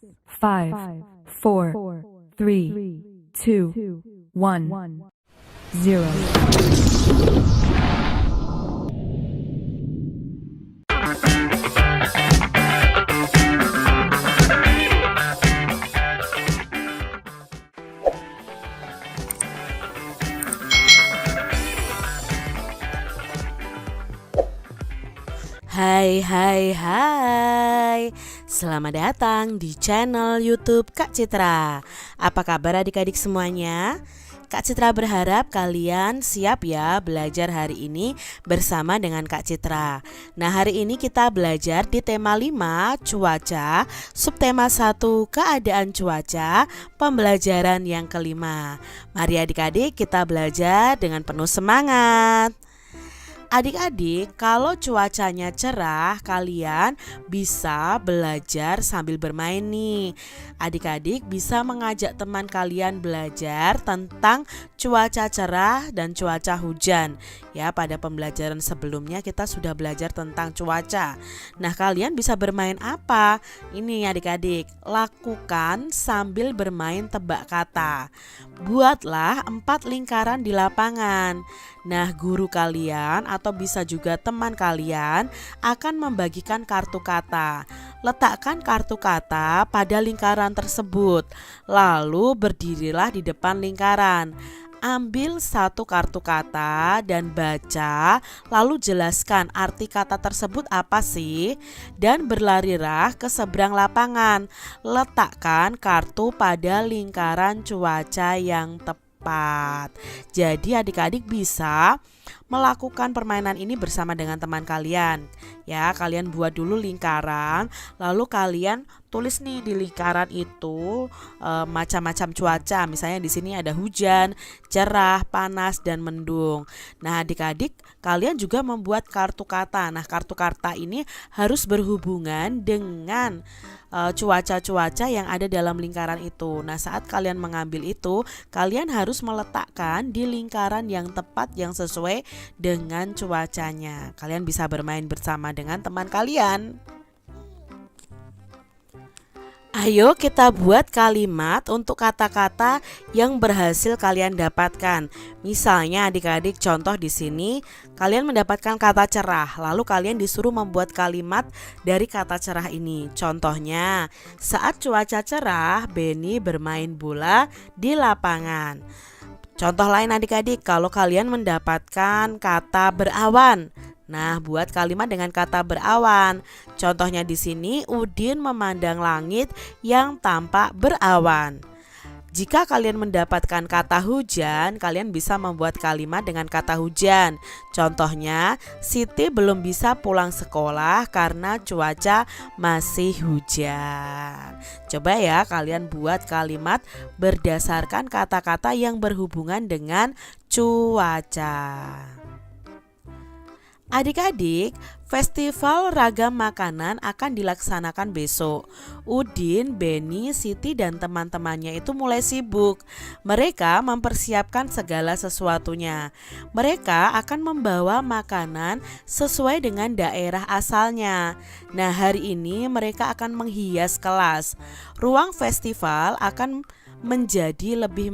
5, 4, 3, 2, 1, 0. Hai hai hai, selamat datang di channel YouTube Kak Citra. Apa kabar adik-adik semuanya? Kak Citra berharap kalian siap ya belajar hari ini bersama dengan Kak Citra. Nah, hari ini kita belajar di tema 5 cuaca, subtema 1 keadaan cuaca, pembelajaran yang kelima. Mari adik-adik kita belajar dengan penuh semangat. Adik-adik, kalau cuacanya cerah, kalian bisa belajar sambil bermain nih. Adik-adik bisa mengajak teman kalian belajar tentang cuaca cerah dan cuaca hujan. Ya, pada pembelajaran sebelumnya kita sudah belajar tentang cuaca. Nah, kalian bisa bermain apa? Ini adik-adik, lakukan sambil bermain tebak kata. Buatlah 4 lingkaran di lapangan. Nah, guru kalian atau bisa juga teman kalian akan membagikan kartu kata. Letakkan kartu kata pada lingkaran tersebut. Lalu berdirilah di depan lingkaran. Ambil satu kartu kata dan baca, lalu jelaskan arti kata tersebut apa sih, dan berlarilah ke seberang lapangan. Letakkan kartu pada lingkaran cuaca yang tepat. Jadi adik-adik bisa melakukan permainan ini bersama dengan teman kalian. Ya, kalian buat dulu lingkaran, lalu kalian tulis nih di lingkaran itu macam-macam cuaca. Misalnya di sini ada hujan, cerah, panas, dan mendung. Nah, adik-adik kalian juga membuat kartu kata. Nah, kartu kata ini harus berhubungan dengan cuaca-cuaca yang ada dalam lingkaran itu. Nah, saat kalian mengambil itu, kalian harus meletakkan di lingkaran yang tepat yang sesuai dengan cuacanya. Kalian bisa bermain bersama dengan teman kalian. Ayo kita buat kalimat untuk kata-kata yang berhasil kalian dapatkan. Misalnya adik-adik contoh di sini kalian mendapatkan kata cerah, lalu kalian disuruh membuat kalimat dari kata cerah ini. Contohnya, saat cuaca cerah, Benny bermain bola di lapangan. Contoh lain adik-adik, kalau kalian mendapatkan kata berawan. Nah, buat kalimat dengan kata berawan. Contohnya di sini, Udin memandang langit yang tampak berawan. Jika kalian mendapatkan kata hujan, kalian bisa membuat kalimat dengan kata hujan. Contohnya, Siti belum bisa pulang sekolah karena cuaca masih hujan. Coba ya kalian buat kalimat berdasarkan kata-kata yang berhubungan dengan cuaca. Adik-adik, festival ragam makanan akan dilaksanakan besok. Udin, Benny, Siti, dan teman-temannya itu mulai sibuk. Mereka mempersiapkan segala sesuatunya. Mereka akan membawa makanan sesuai dengan daerah asalnya. Nah, hari ini mereka akan menghias kelas. Ruang festival akan menjadi lebih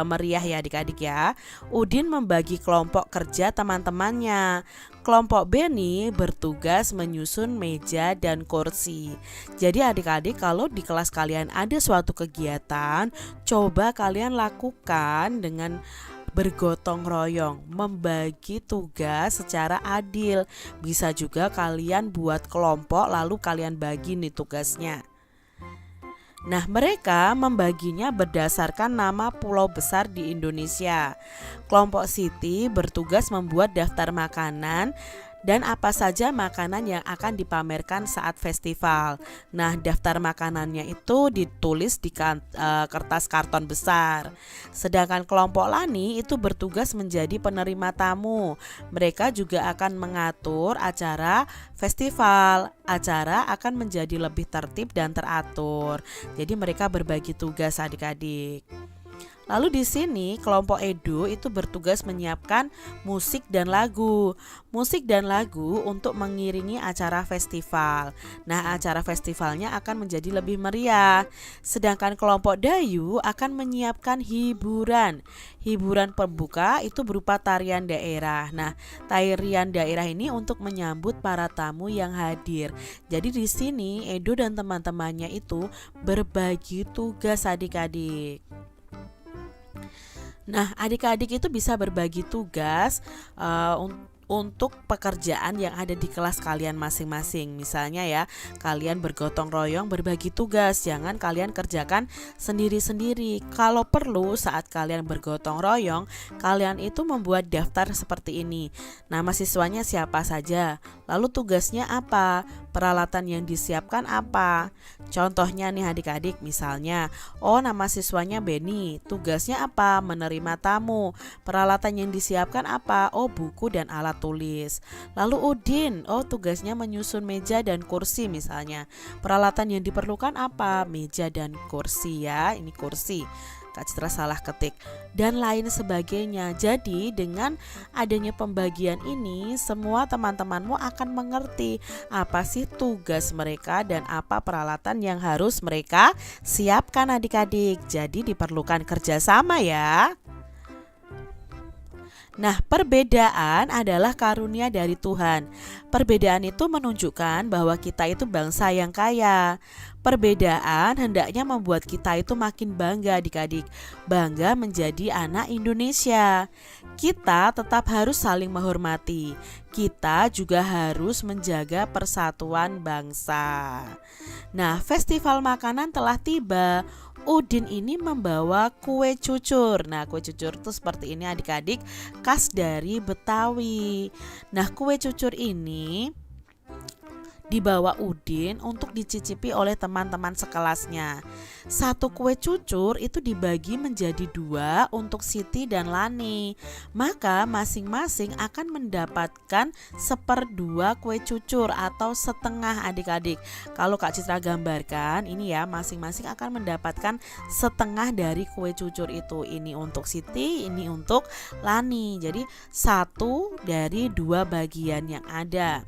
meriah ya adik-adik ya. Udin membagi kelompok kerja teman-temannya. Kelompok Benny bertugas menyusun meja dan kursi. Jadi adik-adik kalau di kelas kalian ada suatu kegiatan, coba kalian lakukan dengan bergotong royong, membagi tugas secara adil. Bisa juga kalian buat kelompok lalu kalian bagi nih tugasnya. Nah, mereka membaginya berdasarkan nama pulau besar di Indonesia. Kelompok Siti bertugas membuat daftar makanan dan apa saja makanan yang akan dipamerkan saat festival. Nah, daftar makanannya itu ditulis di kertas karton besar. Sedangkan kelompok Lani itu bertugas menjadi penerima tamu. Mereka juga akan mengatur acara festival. Acara akan menjadi lebih tertib dan teratur. Jadi mereka berbagi tugas adik-adik. Lalu di sini kelompok Edo itu bertugas menyiapkan musik dan lagu. Musik dan lagu untuk mengiringi acara festival. Nah, acara festivalnya akan menjadi lebih meriah. Sedangkan kelompok Dayu akan menyiapkan hiburan. Hiburan pembuka itu berupa tarian daerah. Nah, tarian daerah ini untuk menyambut para tamu yang hadir. Jadi di sini Edo dan teman-temannya itu berbagi tugas adik-adik. Nah, adik-adik itu bisa berbagi tugas untuk pekerjaan yang ada di kelas kalian masing-masing. Misalnya ya, kalian bergotong royong berbagi tugas, jangan kalian kerjakan sendiri-sendiri. Kalau perlu saat kalian bergotong royong, kalian itu membuat daftar seperti ini. Nama siswanya siapa saja, lalu tugasnya apa, peralatan yang disiapkan apa. Contohnya nih adik-adik, misalnya, nama siswanya Beni, tugasnya apa, menerima tamu. Peralatan yang disiapkan apa, buku dan alat tulis. Lalu Udin, tugasnya menyusun meja dan kursi misalnya. Peralatan yang diperlukan apa, meja dan kursi ya, ini kursi. Kak Citra salah ketik, dan lain sebagainya. Jadi dengan adanya pembagian ini, semua teman-temanmu akan mengerti apa sih tugas mereka dan apa peralatan yang harus mereka siapkan adik-adik. Jadi diperlukan kerjasama ya. Nah, perbedaan adalah karunia dari Tuhan. Perbedaan itu menunjukkan bahwa kita itu bangsa yang kaya. Perbedaan hendaknya membuat kita itu makin bangga adik-adik, bangga menjadi anak Indonesia. Kita tetap harus saling menghormati. Kita juga harus menjaga persatuan bangsa. Nah, festival makanan telah tiba. Udin ini membawa kue cucur. Nah, kue cucur itu seperti ini adik-adik, khas dari Betawi. Nah, kue cucur ini dibawa Udin untuk dicicipi oleh teman-teman sekelasnya. Satu kue cucur itu dibagi menjadi 2 untuk Siti dan Lani. Maka masing-masing akan mendapatkan 1/2 kue cucur atau setengah adik-adik. Kalau Kak Citra gambarkan ini ya, masing-masing akan mendapatkan setengah dari kue cucur itu. Ini untuk Siti, ini untuk Lani. Jadi 1 dari 2 bagian yang ada.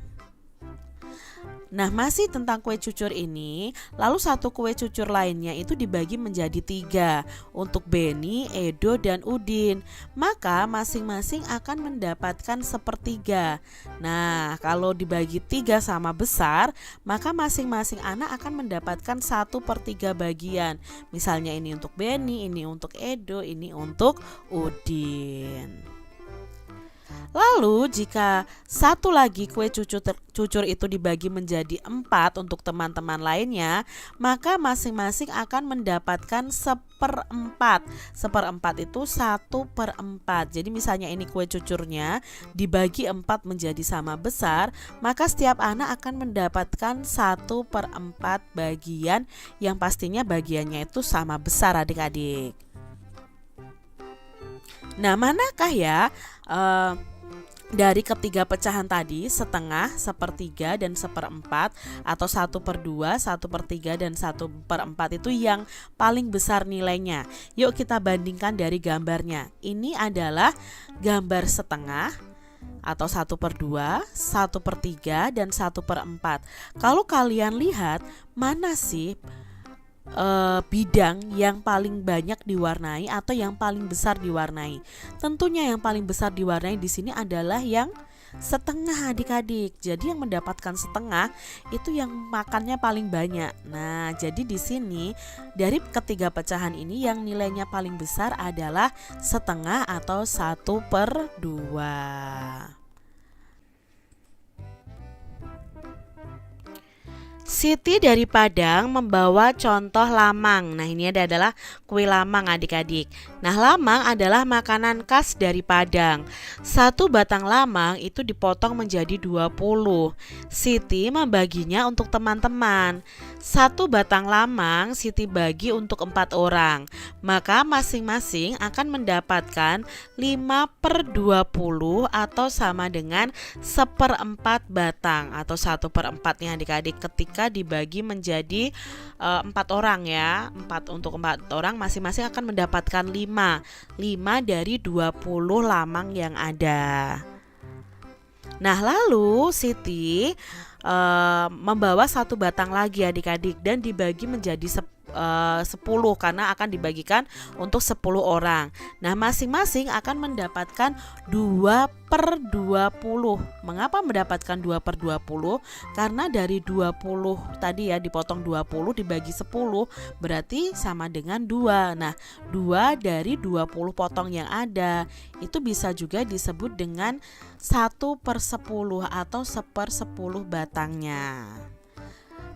Nah, masih tentang kue cucur ini, lalu 1 kue cucur lainnya itu dibagi menjadi 3 untuk Beni, Edo, dan Udin. Maka masing-masing akan mendapatkan 1/3. Nah, kalau dibagi 3 sama besar, maka masing-masing anak akan mendapatkan 1/3 bagian. Misalnya ini untuk Beni, ini untuk Edo, ini untuk Udin. Lalu jika 1 lagi kue cucur itu dibagi menjadi 4 untuk teman-teman lainnya, maka masing-masing akan mendapatkan 1/4. 1/4 itu 1/4. Jadi misalnya ini kue cucurnya dibagi 4 menjadi sama besar, maka setiap anak akan mendapatkan 1/4 bagian yang pastinya bagiannya itu sama besar adik-adik. Nah, manakah ya dari ketiga pecahan tadi, setengah, 1/3, dan 1/4, atau 1/2, 1/3, dan 1/4 itu yang paling besar nilainya? Yuk kita bandingkan dari gambarnya. Ini adalah gambar setengah atau 1/2, 1/3, dan 1/4. Kalau kalian lihat, mana sih bidang yang paling banyak diwarnai atau yang paling besar diwarnai? Tentunya yang paling besar diwarnai di sini adalah yang setengah adik-adik. Jadi yang mendapatkan setengah itu yang makannya paling banyak. Nah, jadi di sini dari ketiga pecahan ini yang nilainya paling besar adalah setengah atau 1/2. Siti dari Padang membawa contoh lamang. Nah, ini adalah kue lamang adik-adik. Nah, lamang adalah makanan khas dari Padang. 1 batang lamang itu dipotong menjadi 20. Siti membaginya untuk teman-teman. 1 batang lamang Siti bagi untuk 4 orang. Maka masing-masing akan mendapatkan 5/20 atau sama dengan 1/4 batang atau 1/4-nya adik-adik. Ketika jika dibagi menjadi 4 orang ya. 4 orang masing-masing akan mendapatkan 5 dari 20 lamang yang ada. Nah, lalu Siti membawa 1 batang lagi adik-adik dan dibagi menjadi 10 karena akan dibagikan untuk 10 orang. Nah, masing-masing akan mendapatkan 2/20. Mengapa mendapatkan 2/20? Karena dari 20 tadi ya dipotong 20 dibagi 10 berarti sama dengan 2. Nah, 2 dari 20 potong yang ada itu bisa juga disebut dengan 1/10 atau 1/10 batangnya.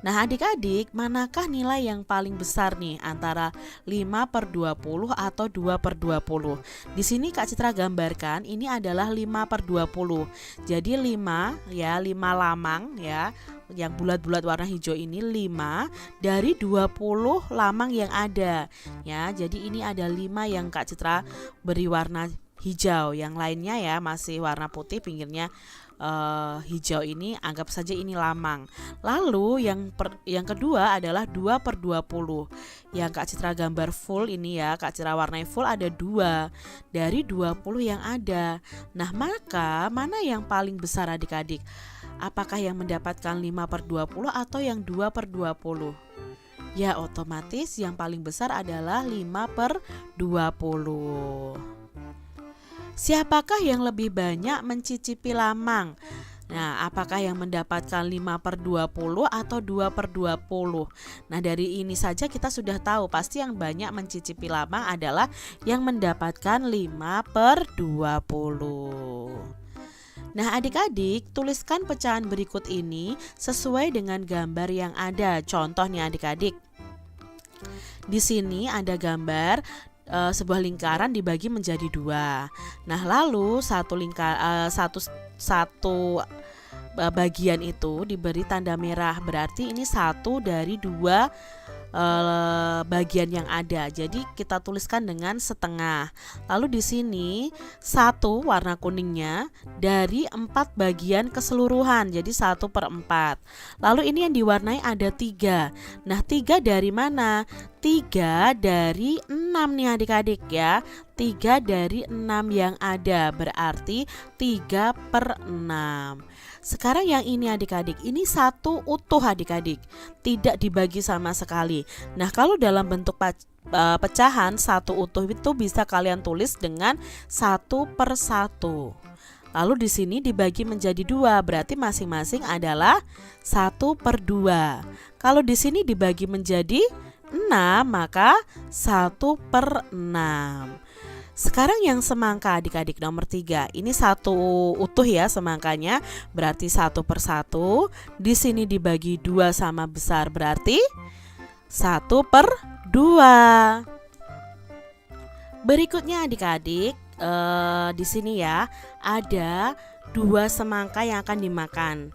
Nah, adik-adik, manakah nilai yang paling besar nih antara 5/20 atau 2/20? Di sini Kak Citra gambarkan ini adalah 5/20. Jadi 5 lamang ya, yang bulat-bulat warna hijau ini 5 dari 20 lamang yang ada. Ya, jadi ini ada 5 yang Kak Citra beri warna hijau, yang lainnya ya masih warna putih, pinggirnya hijau, ini anggap saja ini lamang. Lalu yang kedua adalah 2/20. Yang Kak Citra gambar full ini ya, Kak Citra warnai full ada 2 dari 20 yang ada. Nah, maka mana yang paling besar adik-adik? Apakah yang mendapatkan 5/20 atau yang 2/20? Ya, otomatis yang paling besar adalah 5/20. Siapakah yang lebih banyak mencicipi lamang? Nah, apakah yang mendapatkan 5/20 atau 2/20? Nah, dari ini saja kita sudah tahu pasti yang banyak mencicipi lamang adalah yang mendapatkan 5/20. Nah, adik-adik, tuliskan pecahan berikut ini sesuai dengan gambar yang ada. Contohnya adik-adik, di sini ada gambar sebuah lingkaran dibagi menjadi 2. Nah, lalu satu bagian itu diberi tanda merah, berarti ini 1 dari 2 bagian yang ada. Jadi kita tuliskan dengan setengah. Lalu di sini 1 warna kuningnya dari 4 bagian keseluruhan, jadi 1/4. Lalu ini yang diwarnai ada 3. Nah, 3 dari mana? 3 dari 6 nih adik-adik ya. 3 dari 6 yang ada berarti 3/6. Sekarang yang ini adik-adik, ini 1 utuh adik-adik, tidak dibagi sama sekali. Nah, kalau dalam bentuk pecahan 1 utuh itu bisa kalian tulis dengan 1/1. Lalu di sini dibagi menjadi 2, berarti masing-masing adalah 1/2. Kalau di sini dibagi menjadi 6, maka 1/6. Sekarang yang semangka adik-adik nomor 3. Ini 1 utuh ya semangkanya, berarti 1/1. Di sini dibagi 2 sama besar berarti 1/2. Berikutnya adik-adik, di sini ya ada 2 semangka yang akan dimakan.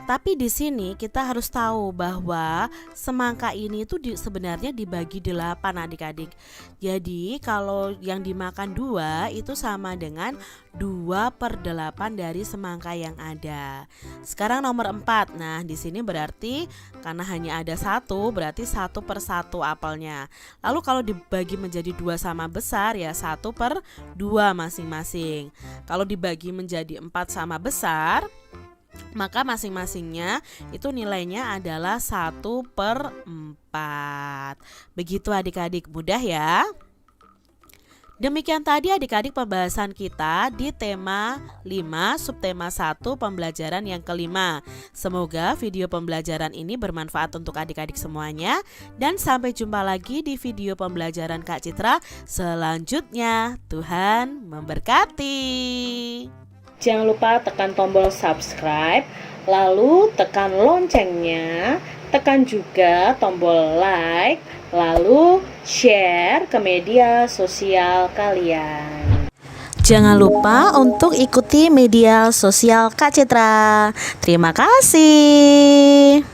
Tapi di sini kita harus tahu bahwa semangka ini itu sebenarnya dibagi 8 adik-adik. Jadi kalau yang dimakan 2 itu sama dengan 2/8 dari semangka yang ada. Sekarang nomor 4. Nah, di sini berarti karena hanya ada 1 berarti 1/1 apelnya. Lalu kalau dibagi menjadi 2 sama besar ya 1/2 masing-masing. Kalau dibagi menjadi 4 sama besar, maka masing-masingnya itu nilainya adalah 1/4. Begitu adik-adik, mudah ya. Demikian tadi adik-adik pembahasan kita di tema 5 subtema 1 pembelajaran yang kelima. Semoga video pembelajaran ini bermanfaat untuk adik-adik semuanya. Dan sampai jumpa lagi di video pembelajaran Kak Citra selanjutnya. Tuhan memberkati. Jangan lupa tekan tombol subscribe, lalu tekan loncengnya, tekan juga tombol like, lalu share ke media sosial kalian. Jangan lupa untuk ikuti media sosial Kak Citra. Terima kasih.